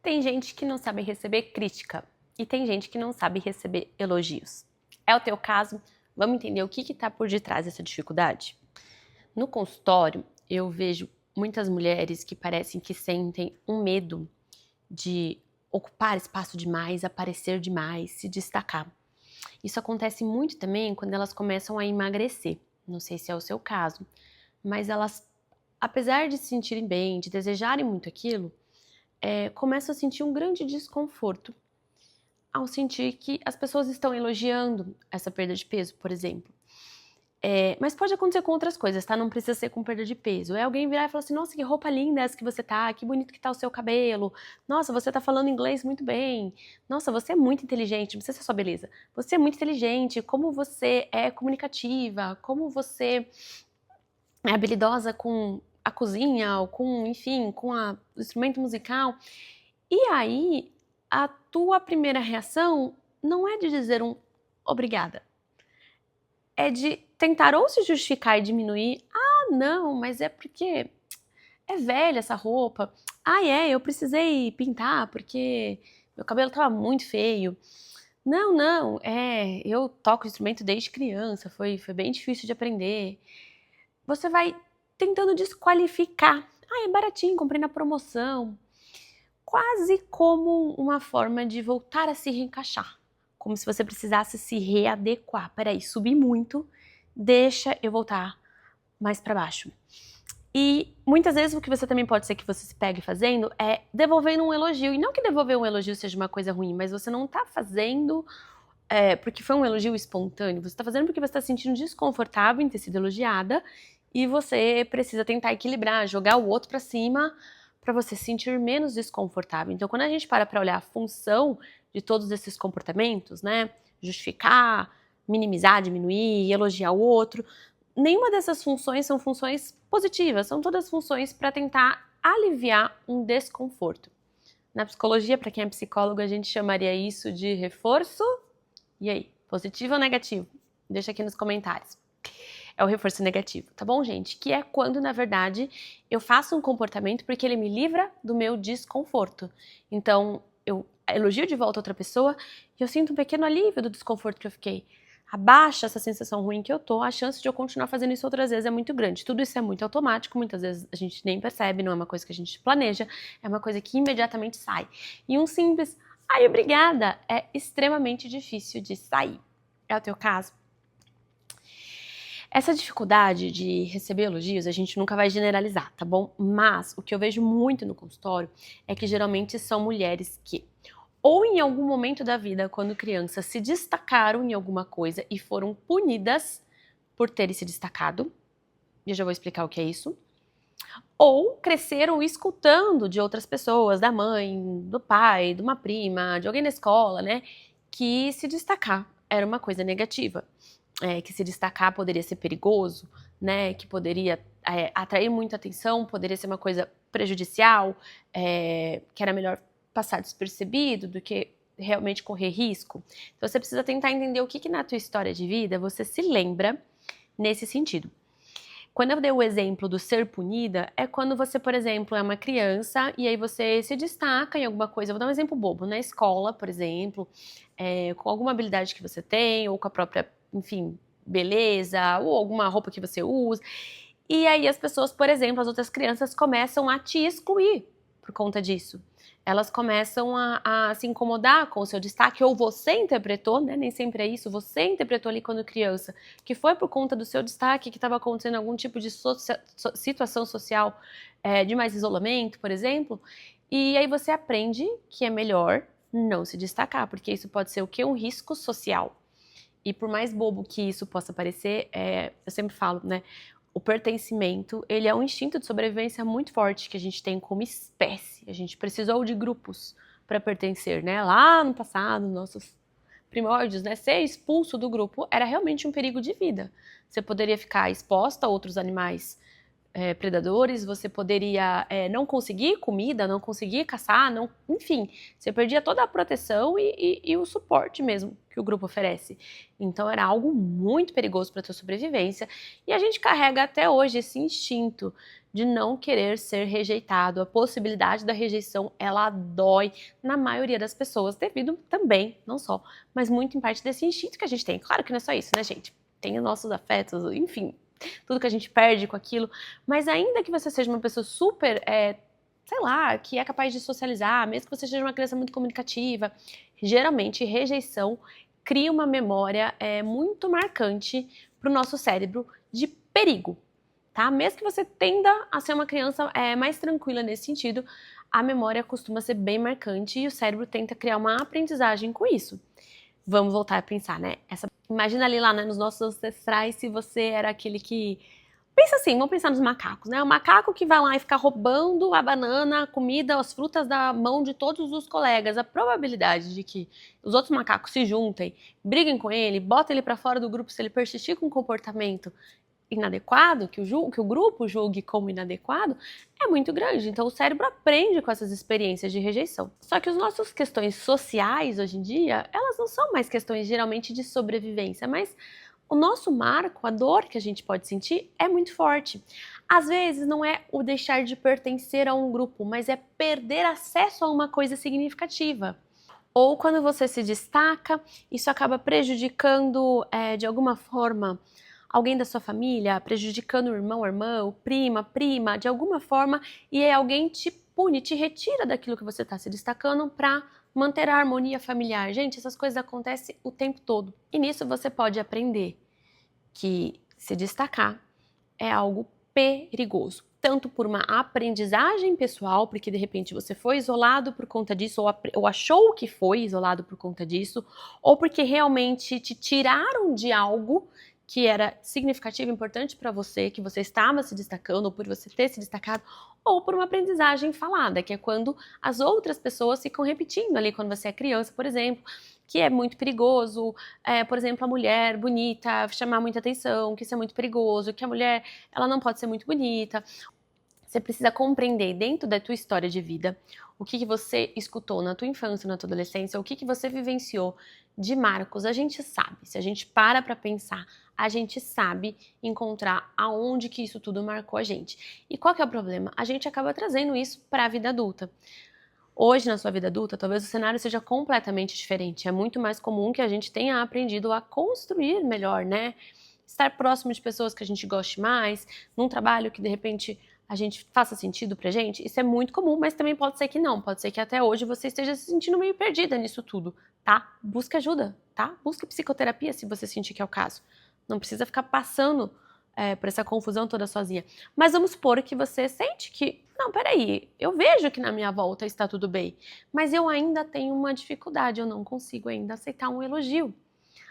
Tem gente que não sabe receber crítica e tem gente que não sabe receber elogios. É o teu caso? Vamos entender o que está por detrás dessa dificuldade? No consultório, eu vejo muitas mulheres que parecem que sentem um medo de ocupar espaço demais, aparecer demais, se destacar. Isso acontece muito também quando elas começam a emagrecer. Não sei se é o seu caso, mas elas, apesar de se sentirem bem, de desejarem muito aquilo, começam a sentir um grande desconforto ao sentir que as pessoas estão elogiando essa perda de peso, por exemplo. Mas pode acontecer com outras coisas, tá? Não precisa ser com perda de peso. É alguém virar e falar assim, nossa, que roupa linda essa que você tá, que bonito que tá o seu cabelo, nossa, você tá falando inglês muito bem, nossa, você é muito inteligente, não precisa ser só beleza, você é muito inteligente, como você é comunicativa, como você é habilidosa com a cozinha, ou com, enfim, com o instrumento musical. E aí, a tua primeira reação não é de dizer um obrigada. É de tentar ou se justificar e diminuir. Ah, não, mas é porque é velha essa roupa. Ah, eu precisei pintar porque meu cabelo estava muito feio. Não, eu toco instrumento desde criança, foi bem difícil de aprender. Você vai tentando desqualificar. Ah, é baratinho, comprei na promoção. Quase como uma forma de voltar a se reencaixar. Como se você precisasse se readequar. Peraí, subi muito, deixa eu voltar mais para baixo. E muitas vezes o que você também pode ser que você se pegue fazendo é devolvendo um elogio. E não que devolver um elogio seja uma coisa ruim, mas você não tá fazendo porque foi um elogio espontâneo. Você tá fazendo porque você tá se sentindo desconfortável em ter sido elogiada e você precisa tentar equilibrar, jogar o outro para cima para você se sentir menos desconfortável. Então, quando a gente para olhar a função de todos esses comportamentos, né, justificar, minimizar, diminuir, elogiar o outro, nenhuma dessas funções são funções positivas, são todas funções para tentar aliviar um desconforto. Na psicologia, para quem é psicólogo, a gente chamaria isso de reforço. E aí, positivo ou negativo? Deixa aqui nos comentários. É o reforço negativo, tá bom, gente? Que é quando, na verdade, eu faço um comportamento porque ele me livra do meu desconforto. Então, eu elogio de volta outra pessoa e eu sinto um pequeno alívio do desconforto que eu fiquei. Abaixa essa sensação ruim que eu tô, a chance de eu continuar fazendo isso outras vezes é muito grande. Tudo isso é muito automático, muitas vezes a gente nem percebe, não é uma coisa que a gente planeja, é uma coisa que imediatamente sai. E um simples, ai, obrigada, é extremamente difícil de sair. É o teu caso? Essa dificuldade de receber elogios a gente nunca vai generalizar, tá bom? Mas o que eu vejo muito no consultório é que geralmente são mulheres que ou em algum momento da vida, quando crianças, se destacaram em alguma coisa e foram punidas por terem se destacado, e eu já vou explicar o que é isso, ou cresceram escutando de outras pessoas, da mãe, do pai, de uma prima, de alguém na escola, né, que se destacar era uma coisa negativa. Que se destacar poderia ser perigoso, né, que poderia atrair muita atenção, poderia ser uma coisa prejudicial, que era melhor passar despercebido do que realmente correr risco. Então você precisa tentar entender o que na tua história de vida você se lembra nesse sentido. Quando eu dei o exemplo do ser punida, é quando você, por exemplo, é uma criança e aí você se destaca em alguma coisa. Eu vou dar um exemplo bobo. Na escola, por exemplo, com alguma habilidade que você tem, ou com a própria, enfim, beleza, ou alguma roupa que você usa. E aí as pessoas, por exemplo, as outras crianças começam a te excluir por conta disso. Elas começam a se incomodar com o seu destaque, ou você interpretou, né? Nem sempre é isso, você interpretou ali quando criança, que foi por conta do seu destaque que estava acontecendo algum tipo de situação social de mais isolamento, por exemplo, e aí você aprende que é melhor não se destacar, porque isso pode ser o quê? Um risco social. E por mais bobo que isso possa parecer, eu sempre falo, né? O pertencimento, ele é um instinto de sobrevivência muito forte que a gente tem como espécie. A gente precisou de grupos para pertencer, né? Lá no passado, nossos primórdios, né? Ser expulso do grupo era realmente um perigo de vida. Você poderia ficar exposta a outros animais predadores, você poderia não conseguir comida, não conseguir caçar, enfim, você perdia toda a proteção e o suporte mesmo que o grupo oferece. Então era algo muito perigoso para a tua sobrevivência e a gente carrega até hoje esse instinto de não querer ser rejeitado. A possibilidade da rejeição, ela dói na maioria das pessoas, devido também, não só, mas muito em parte desse instinto que a gente tem. Claro que não é só isso, né, gente? Tem os nossos afetos, enfim, tudo que a gente perde com aquilo, mas ainda que você seja uma pessoa super, sei lá, que é capaz de socializar, mesmo que você seja uma criança muito comunicativa, geralmente rejeição cria uma memória muito marcante para o nosso cérebro de perigo, tá? Mesmo que você tenda a ser uma criança mais tranquila nesse sentido, a memória costuma ser bem marcante e o cérebro tenta criar uma aprendizagem com isso. Vamos voltar a pensar, né? Imagina ali lá, né, nos nossos ancestrais, se você era aquele que... Pensa assim, vamos pensar nos macacos, né? O macaco que vai lá e fica roubando a banana, a comida, as frutas da mão de todos os colegas. A probabilidade de que os outros macacos se juntem, briguem com ele, botem ele para fora do grupo se ele persistir com um comportamento inadequado, que o grupo julgue como inadequado, é muito grande. Então o cérebro aprende com essas experiências de rejeição. Só que as nossas questões sociais hoje em dia, elas não são mais questões geralmente de sobrevivência, mas o nosso marco, a dor que a gente pode sentir é muito forte. Às vezes não é o deixar de pertencer a um grupo, mas é perder acesso a uma coisa significativa. Ou quando você se destaca, isso acaba prejudicando de alguma forma alguém da sua família, prejudicando o irmão, a irmã, o prima, de alguma forma, e aí alguém te pune, te retira daquilo que você está se destacando para manter a harmonia familiar. Gente, essas coisas acontecem o tempo todo. E nisso você pode aprender que se destacar é algo perigoso. Tanto por uma aprendizagem pessoal, porque de repente você foi isolado por conta disso, ou achou que foi isolado por conta disso, ou porque realmente te tiraram de algo que era significativo e importante para você, que você estava se destacando, ou por você ter se destacado, ou por uma aprendizagem falada, que é quando as outras pessoas ficam repetindo ali quando você é criança, por exemplo, que é muito perigoso, por exemplo, a mulher bonita chamar muita atenção, que isso é muito perigoso, que a mulher ela não pode ser muito bonita. Você precisa compreender dentro da tua história de vida o que você escutou na tua infância, na tua adolescência, o que você vivenciou de marcos. A gente sabe, se a gente para pensar, a gente sabe encontrar aonde que isso tudo marcou a gente. E qual que é o problema? A gente acaba trazendo isso para a vida adulta. Hoje, na sua vida adulta, talvez o cenário seja completamente diferente. É muito mais comum que a gente tenha aprendido a construir melhor, né? Estar próximo de pessoas que a gente goste mais, num trabalho que de repente a gente faça sentido pra gente. Isso é muito comum, mas também pode ser que não. Pode ser que até hoje você esteja se sentindo meio perdida nisso tudo, tá? Busque ajuda, tá? Busque psicoterapia se você sentir que é o caso. Não precisa ficar passando por essa confusão toda sozinha. Mas vamos supor que você sente que, não, peraí, eu vejo que na minha volta está tudo bem, mas eu ainda tenho uma dificuldade, eu não consigo ainda aceitar um elogio.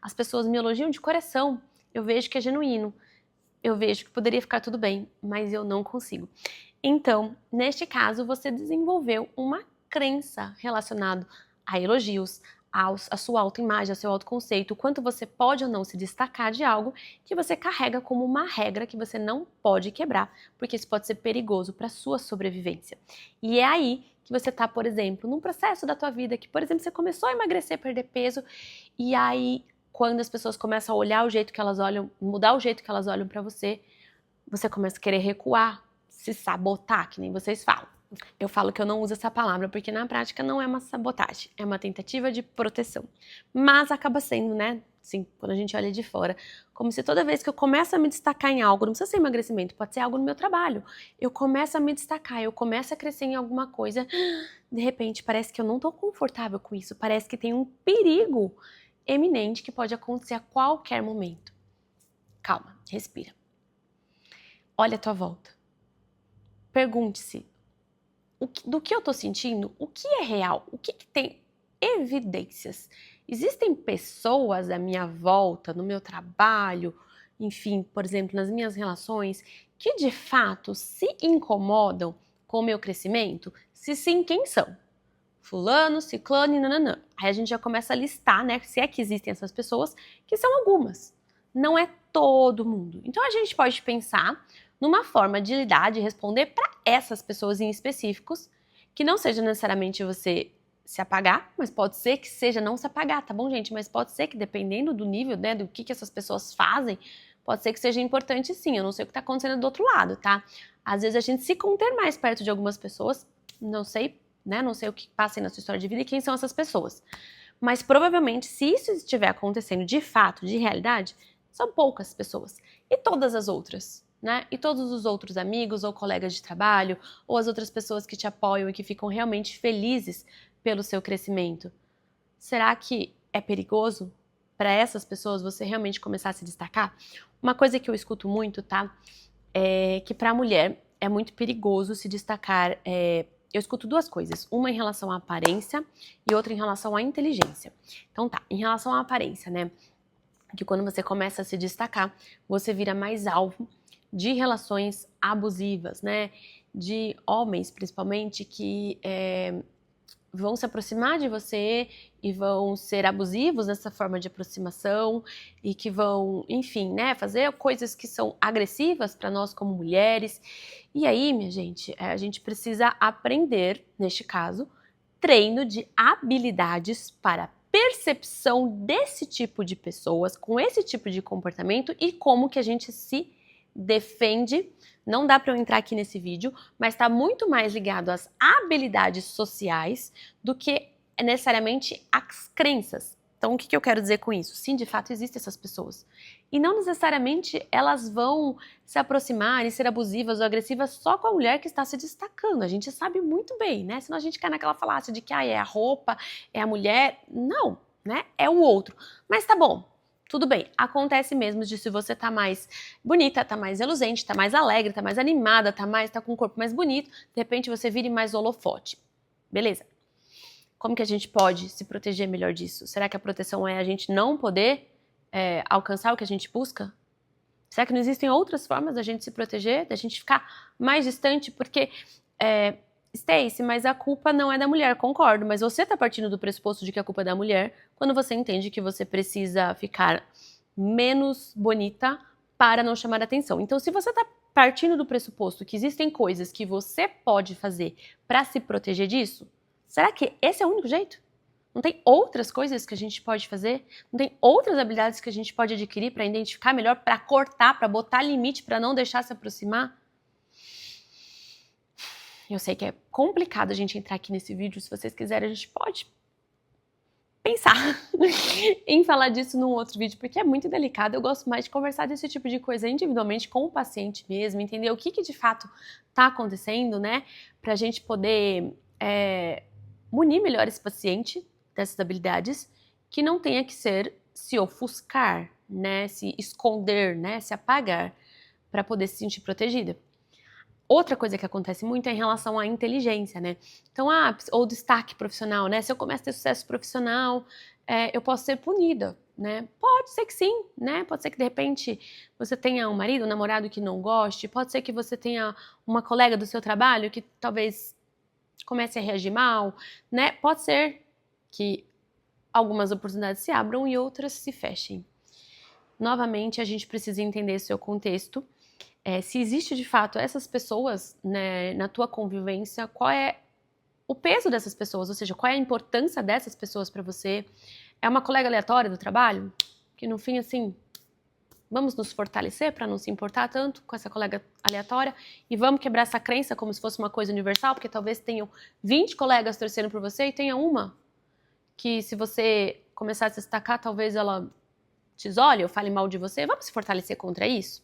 As pessoas me elogiam de coração, eu vejo que é genuíno, eu vejo que poderia ficar tudo bem, mas eu não consigo. Então, neste caso, você desenvolveu uma crença relacionada a elogios, a sua autoimagem, ao seu autoconceito, o quanto você pode ou não se destacar de algo que você carrega como uma regra que você não pode quebrar, porque isso pode ser perigoso para a sua sobrevivência. E é aí que você está, por exemplo, num processo da tua vida que, por exemplo, você começou a emagrecer, perder peso, e aí quando as pessoas começam a olhar o jeito que elas olham, mudar o jeito que elas olham para você, você começa a querer recuar, se sabotar, que nem vocês falam. Eu falo que eu não uso essa palavra porque na prática não é uma sabotagem, é uma tentativa de proteção. Mas acaba sendo, né? Assim, quando a gente olha de fora, como se toda vez que eu começo a me destacar em algo, não precisa ser emagrecimento, pode ser algo no meu trabalho, eu começo a me destacar, eu começo a crescer em alguma coisa, de repente parece que eu não tô confortável com isso, parece que tem um perigo eminente que pode acontecer a qualquer momento. Calma, respira. Olha à tua volta. Pergunte-se, do que eu tô sentindo, o que é real, o que tem evidências. Existem pessoas à minha volta, no meu trabalho, enfim, por exemplo, nas minhas relações, que de fato se incomodam com o meu crescimento? Se sim, quem são? Fulano, ciclano e nananã. Aí a gente já começa a listar, né, se é que existem essas pessoas, que são algumas. Não é todo mundo. Então a gente pode pensar numa forma de lidar, de responder para essas pessoas em específicos, que não seja necessariamente você se apagar, mas pode ser que seja não se apagar, tá bom, gente? Mas pode ser que dependendo do nível, né, do que essas pessoas fazem, Pode ser que seja importante sim, eu não sei o que tá acontecendo do outro lado, tá? Às vezes a gente se conter mais perto de algumas pessoas, não sei, né? Não sei o que passa aí na sua história de vida e quem são essas pessoas. Mas provavelmente, se isso estiver acontecendo de fato, de realidade, são poucas pessoas. E todas as outras, né? E todos os outros amigos ou colegas de trabalho, ou as outras pessoas que te apoiam e que ficam realmente felizes pelo seu crescimento. Será que é perigoso para essas pessoas você realmente começar a se destacar? Uma coisa que eu escuto muito, tá? É que para a mulher é muito perigoso se destacar. Eu escuto duas coisas, uma em relação à aparência e outra em relação à inteligência. Então tá, em relação à aparência, né? Que quando você começa a se destacar, você vira mais alvo de relações abusivas, né? De homens, principalmente, que vão se aproximar de você e vão ser abusivos nessa forma de aproximação e que vão, enfim, né, fazer coisas que são agressivas para nós como mulheres. E aí, minha gente, a gente precisa aprender, neste caso, treino de habilidades para percepção desse tipo de pessoas, com esse tipo de comportamento e como que a gente se defende. Não dá para eu entrar aqui nesse vídeo, mas está muito mais ligado às habilidades sociais do que necessariamente às crenças. Então, o que eu quero dizer com isso? Sim, de fato, existem essas pessoas. E não necessariamente elas vão se aproximar e ser abusivas ou agressivas só com a mulher que está se destacando. A gente sabe muito bem, né? Senão a gente cai naquela falácia de que é a roupa, é a mulher. Não, né? É o outro. Mas tá bom. Tudo bem, acontece mesmo de se você tá mais bonita, tá mais reluzente, tá mais alegre, tá mais animada, tá com o corpo mais bonito, de repente você vire mais holofote. Beleza. Como que a gente pode se proteger melhor disso? Será que a proteção é a gente não poder alcançar o que a gente busca? Será que não existem outras formas da gente se proteger, da gente ficar mais distante? Porque, Stacy, mas a culpa não é da mulher, concordo, mas você tá partindo do pressuposto de que a culpa é da mulher quando você entende que você precisa ficar menos bonita para não chamar atenção. Então, se você tá partindo do pressuposto que existem coisas que você pode fazer para se proteger disso, será que esse é o único jeito? Não tem outras coisas que a gente pode fazer? Não tem outras habilidades que a gente pode adquirir para identificar melhor, para cortar, para botar limite, para não deixar se aproximar? Eu sei que é complicado a gente entrar aqui nesse vídeo, se vocês quiserem a gente pode pensar em falar disso num outro vídeo, porque é muito delicado, eu gosto mais de conversar desse tipo de coisa individualmente com o paciente mesmo, entender o que de fato tá acontecendo, né, pra gente poder munir melhor esse paciente dessas habilidades, que não tenha que ser se ofuscar, né, se esconder, né, se apagar, para poder se sentir protegida. Outra coisa que acontece muito é em relação à inteligência, né? Então, ou destaque profissional, né? Se eu começo a ter sucesso profissional, eu posso ser punida, né? Pode ser que sim, né? Pode ser que de repente você tenha um marido, um namorado que não goste, pode ser que você tenha uma colega do seu trabalho que talvez comece a reagir mal, né? Pode ser que algumas oportunidades se abram e outras se fechem. Novamente, a gente precisa entender seu contexto. Se existe de fato essas pessoas, né, na tua convivência, qual é o peso dessas pessoas, ou seja, qual é a importância dessas pessoas para você? É uma colega aleatória do trabalho? Que no fim, assim, vamos nos fortalecer para não se importar tanto com essa colega aleatória e vamos quebrar essa crença como se fosse uma coisa universal, porque talvez tenham 20 colegas torcendo por você e tenha uma que, se você começar a se destacar, talvez ela te olhe ou fale mal de você, vamos se fortalecer contra isso?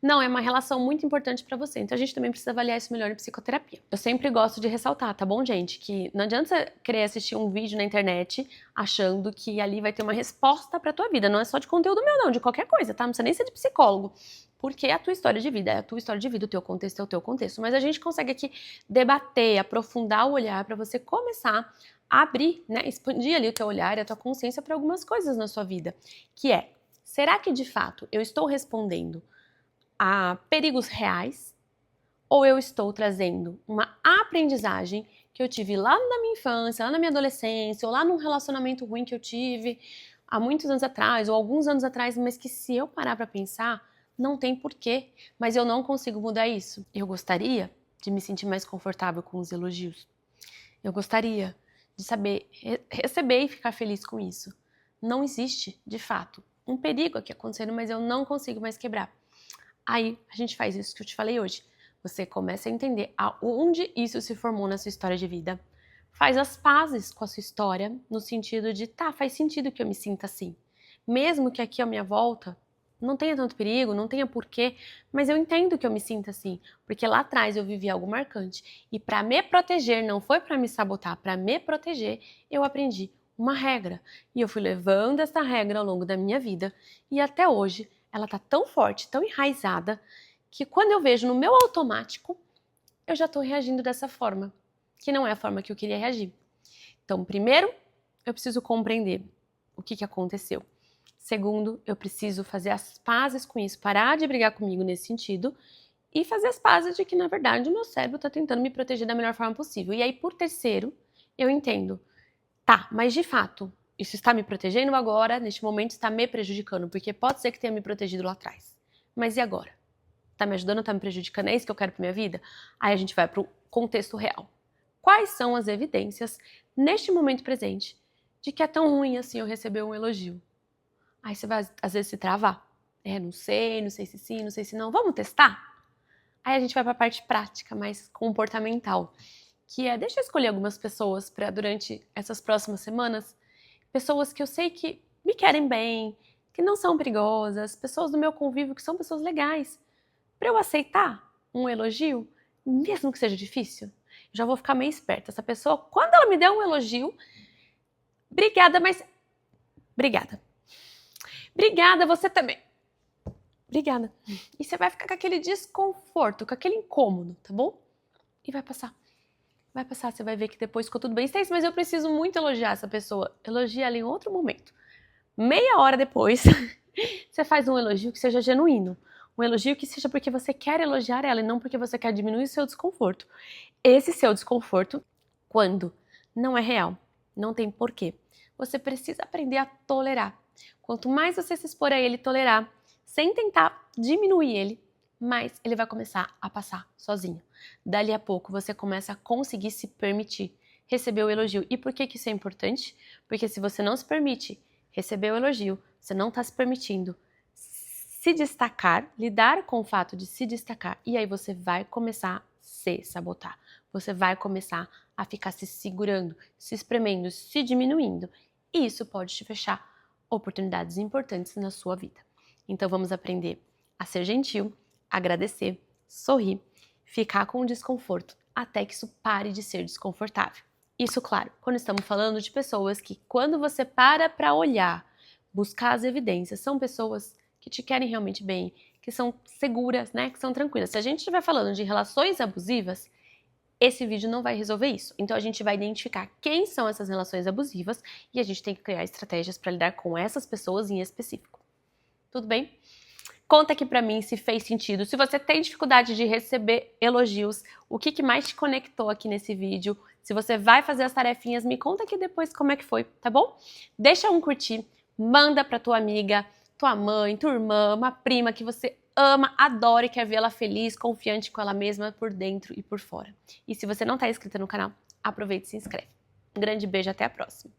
Não, é uma relação muito importante para você, então a gente também precisa avaliar isso melhor em psicoterapia. Eu sempre gosto de ressaltar, tá bom, gente? Que não adianta você querer assistir um vídeo na internet achando que ali vai ter uma resposta pra tua vida, não é só de conteúdo meu não, de qualquer coisa, tá? Não precisa nem ser de psicólogo, porque é a tua história de vida, é a tua história de vida, o teu contexto é o teu contexto, mas a gente consegue aqui debater, aprofundar o olhar para você começar a abrir, né, expandir ali o teu olhar e a tua consciência para algumas coisas na sua vida, que é: será que de fato eu estou respondendo a perigos reais ou eu estou trazendo uma aprendizagem que eu tive lá na minha infância, lá na minha adolescência, ou lá num relacionamento ruim que eu tive há muitos anos atrás, ou alguns anos atrás, mas que, se eu parar para pensar, não tem porquê, mas eu não consigo mudar isso. Eu gostaria de me sentir mais confortável com os elogios. Eu gostaria de saber receber e ficar feliz com isso. Não existe, de fato, um perigo aqui acontecendo, mas eu não consigo mais quebrar. Aí a gente faz isso que eu te falei hoje. Você começa a entender aonde isso se formou na sua história de vida. Faz as pazes com a sua história, no sentido de, tá, faz sentido que eu me sinta assim. Mesmo que aqui à minha volta não tenha tanto perigo, não tenha porquê, mas eu entendo que eu me sinta assim, porque lá atrás eu vivi algo marcante. E para me proteger, não foi para me sabotar, para me proteger, eu aprendi uma regra. E eu fui levando essa regra ao longo da minha vida, e até hoje ela tá tão forte, tão enraizada, que quando eu vejo no meu automático, eu já estou reagindo dessa forma, que não é a forma que eu queria reagir. Então, primeiro, eu preciso compreender o que aconteceu. Segundo, eu preciso fazer as pazes com isso, parar de brigar comigo nesse sentido e fazer as pazes de que, na verdade, o meu cérebro está tentando me proteger da melhor forma possível. E aí, por terceiro, eu entendo, tá, mas de fato, isso está me protegendo agora, neste momento está me prejudicando, porque pode ser que tenha me protegido lá atrás. Mas e agora? Tá me ajudando, tá me prejudicando? É isso que eu quero pra minha vida? Aí a gente vai pro contexto real. Quais são as evidências, neste momento presente, de que é tão ruim assim eu receber um elogio? Aí você vai, às vezes, se travar. Não sei se sim, não sei se não. Vamos testar? Aí a gente vai pra parte prática, mais comportamental. Que é, deixa eu escolher algumas pessoas para durante essas próximas semanas, pessoas que eu sei que me querem bem, que não são perigosas, pessoas do meu convívio que são pessoas legais. Para eu aceitar um elogio, mesmo que seja difícil, eu já vou ficar meio esperta. Essa pessoa, quando ela me der um elogio, obrigada, mas... Obrigada. Obrigada, você também. Obrigada. E você vai ficar com aquele desconforto, com aquele incômodo, tá bom? E vai passar. Vai passar, você vai ver que depois ficou tudo bem. Stacy, mas eu preciso muito elogiar essa pessoa. Elogia ela em outro momento. Meia hora depois, você faz um elogio que seja genuíno. Um elogio que seja porque você quer elogiar ela e não porque você quer diminuir o seu desconforto. Esse seu desconforto, quando não é real, não tem porquê. Você precisa aprender a tolerar. Quanto mais você se expor a ele e tolerar, sem tentar diminuir ele, mais ele vai começar a passar sozinho. Dali a pouco você começa a conseguir se permitir receber o elogio. E por que isso é importante? Porque se você não se permite receber o elogio, você não está se permitindo se destacar, lidar com o fato de se destacar, e aí você vai começar a se sabotar. Você vai começar a ficar se segurando, se espremendo, se diminuindo. E isso pode te fechar oportunidades importantes na sua vida. Então vamos aprender a ser gentil, agradecer, sorrir, ficar com o desconforto até que isso pare de ser desconfortável. Isso, claro, quando estamos falando de pessoas que, quando você para olhar, buscar as evidências, são pessoas que te querem realmente bem, que são seguras, né, que são tranquilas. Se a gente estiver falando de relações abusivas, esse vídeo não vai resolver isso. Então a gente vai identificar quem são essas relações abusivas e a gente tem que criar estratégias para lidar com essas pessoas em específico. Tudo bem? Conta aqui pra mim se fez sentido. Se você tem dificuldade de receber elogios, o que mais te conectou aqui nesse vídeo? Se você vai fazer as tarefinhas, me conta aqui depois como é que foi, tá bom? Deixa um curtir, manda pra tua amiga, tua mãe, tua irmã, uma prima que você ama, adora e quer vê-la feliz, confiante com ela mesma por dentro e por fora. E se você não tá inscrita no canal, aproveita e se inscreve. Um grande beijo, até a próxima.